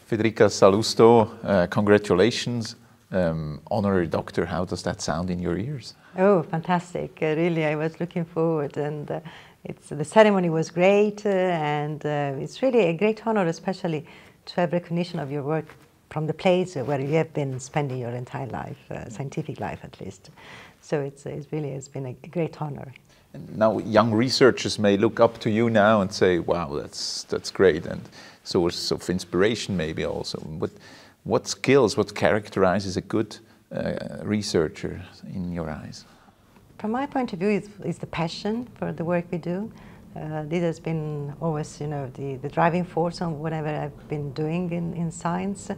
Federica Sallusto, congratulations. Honorary doctor, how does that sound in your ears? Oh, fantastic. Really, I was looking forward, and the ceremony was great, and it's really a great honor, especially to have recognition of your work from the place where you have been spending your entire life, scientific life at least. So it's been a great honor. And now young researchers may look up to you now and say, wow, that's great, and source of inspiration maybe also. But what skills, what characterizes a good researcher in your eyes? From my point of view, it's the passion for the work we do. This has been always, the driving force on whatever I've been doing in science.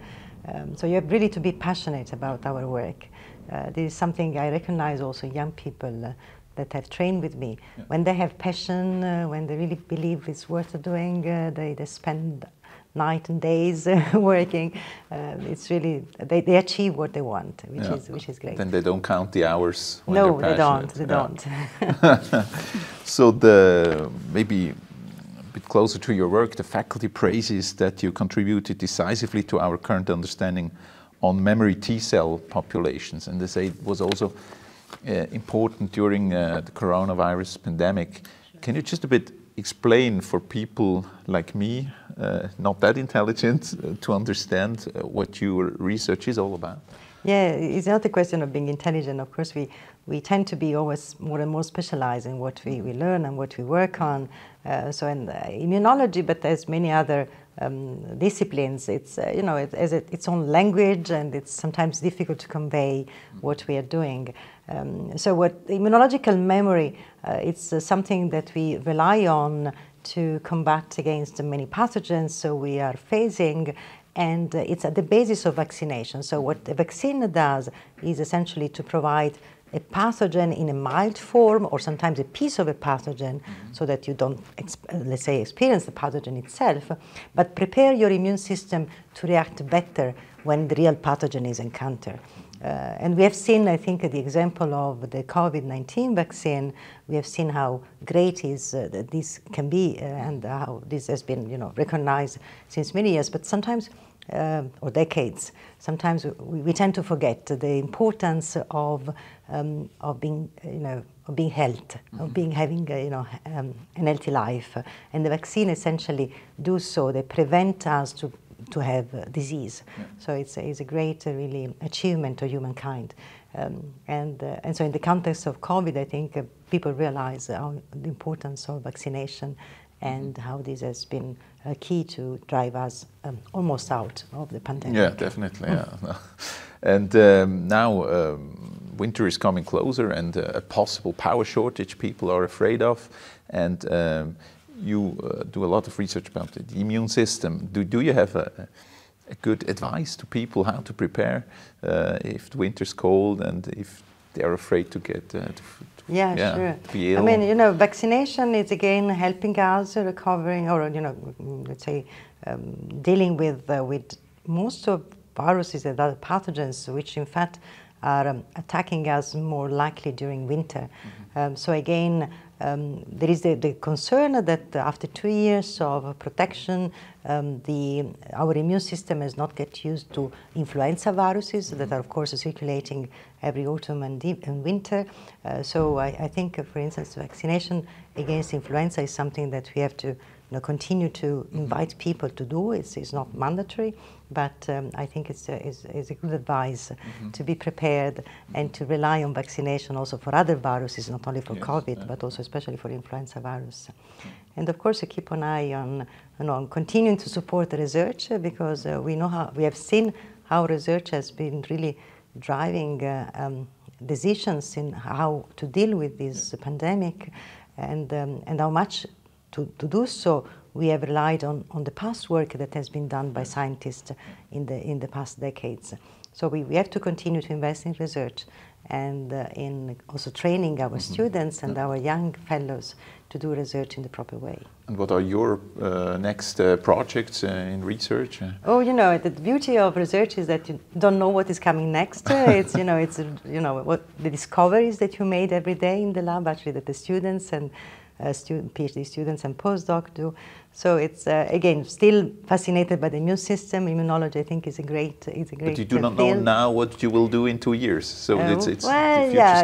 So you have really to be passionate about our work. This is something I recognize also young people that have trained with me. Yeah. When they have passion, when they really believe it's worth doing, they spend night and days working. It's really, they achieve what they want, which is great. Then they don't count the hours when no, they're passionate. they don't. So maybe a bit closer to your work, the faculty praises that you contributed decisively to our current understanding on memory T-cell populations, and they say it was also important during the coronavirus pandemic. Sure. Can you just a bit explain for people like me, not that intelligent, to understand what your research is all about? Yeah, it's not a question of being intelligent. Of course, we tend to be always more and more specialized in what we learn and what we work on. So in immunology, but there's many other disciplines, it's it has its own language, and it's sometimes difficult to convey what we are doing. So what immunological memory, it's something that we rely on to combat against many pathogens, so we are facing, and it's at the basis of vaccination. So what the vaccine does is essentially to provide a pathogen in a mild form, or sometimes a piece of a pathogen, so that you don't, let's say, experience the pathogen itself, but prepare your immune system to react better when the real pathogen is encountered. And we have seen, I think, the example of the COVID-19 vaccine. We have seen how great this can be, and how this has been, recognized since many years. But sometimes, or decades, sometimes we tend to forget the importance of being, of being healthy, of having, an healthy life. And the vaccine essentially do so. They prevent us to have disease. Yeah. So it's a great, really, achievement of humankind. And so in the context of COVID, I think people realize the importance of vaccination, and how this has been key to drive us almost out of the pandemic. Yeah, definitely. Yeah. And now winter is coming closer, and a possible power shortage people are afraid of. And you do a lot of research about the immune system. Do you have a good advice to people how to prepare if the winter's cold and if they are afraid to get sure. To be ill? I mean, vaccination is again helping us recovering, or let's say dealing with most of viruses and other pathogens, which in fact are attacking us more likely during winter. So again, there is the concern that after 2 years of protection, our immune system has not get used to influenza viruses that are, of course, circulating every autumn and winter. So I think, for instance, vaccination against influenza is something that we have to continue to invite people to do. It's not mandatory, but I think it's a good advice to be prepared and to rely on vaccination also for other viruses, not only for COVID, but also especially for influenza virus. And of course, keep an eye on continuing to support the research, because we have seen how research has been really driving decisions in how to deal with this pandemic, and how much to do so we have relied on the past work that has been done by scientists in the past decades. So we have to continue to invest in research, and in also training our students and our young fellows to do research in the proper way. And what are your next projects in research? Oh, the beauty of research is that you don't know what is coming next. It's what the discoveries that you made every day in the lab, actually, that the students and PhD students and postdocs do. So it's again still fascinated by the immune system. Immunology, I think, is a great But you do not know now what you will do in 2 years. So it's well, yeah,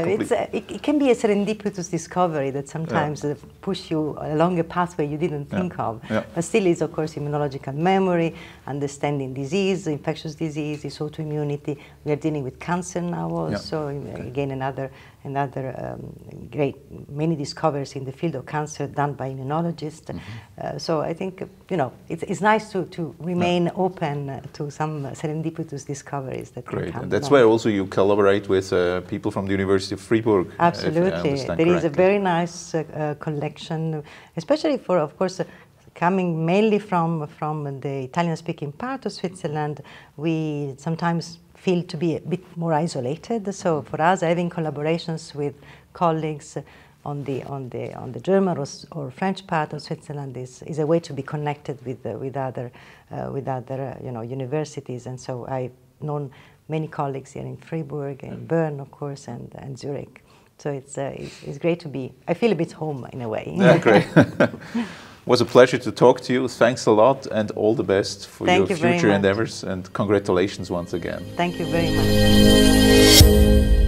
it can be a serendipitous discovery that sometimes push you along a pathway you didn't think of. But still, is of course immunological memory, understanding disease, infectious disease, autoimmunity. We are dealing with cancer now also. Again, another great many discoveries in the field of cancer done by immunologists. So I think it's nice to remain open to some serendipitous discoveries that can come. And that's where also you collaborate with people from the University of Fribourg. Absolutely, there is a very nice collection, especially for, of course, coming mainly from the Italian-speaking part of Switzerland. We sometimes feel to be a bit more isolated. So for us, having collaborations with colleagues on the German or French part of Switzerland is a way to be connected with other universities. And so I've known many colleagues here in Fribourg, in Bern, of course, and Zurich. So it's great to be. I feel a bit home in a way. Yeah, great. It was a pleasure to talk to you. Thanks a lot, and all the best for your future endeavors. And congratulations once again. Thank you very much.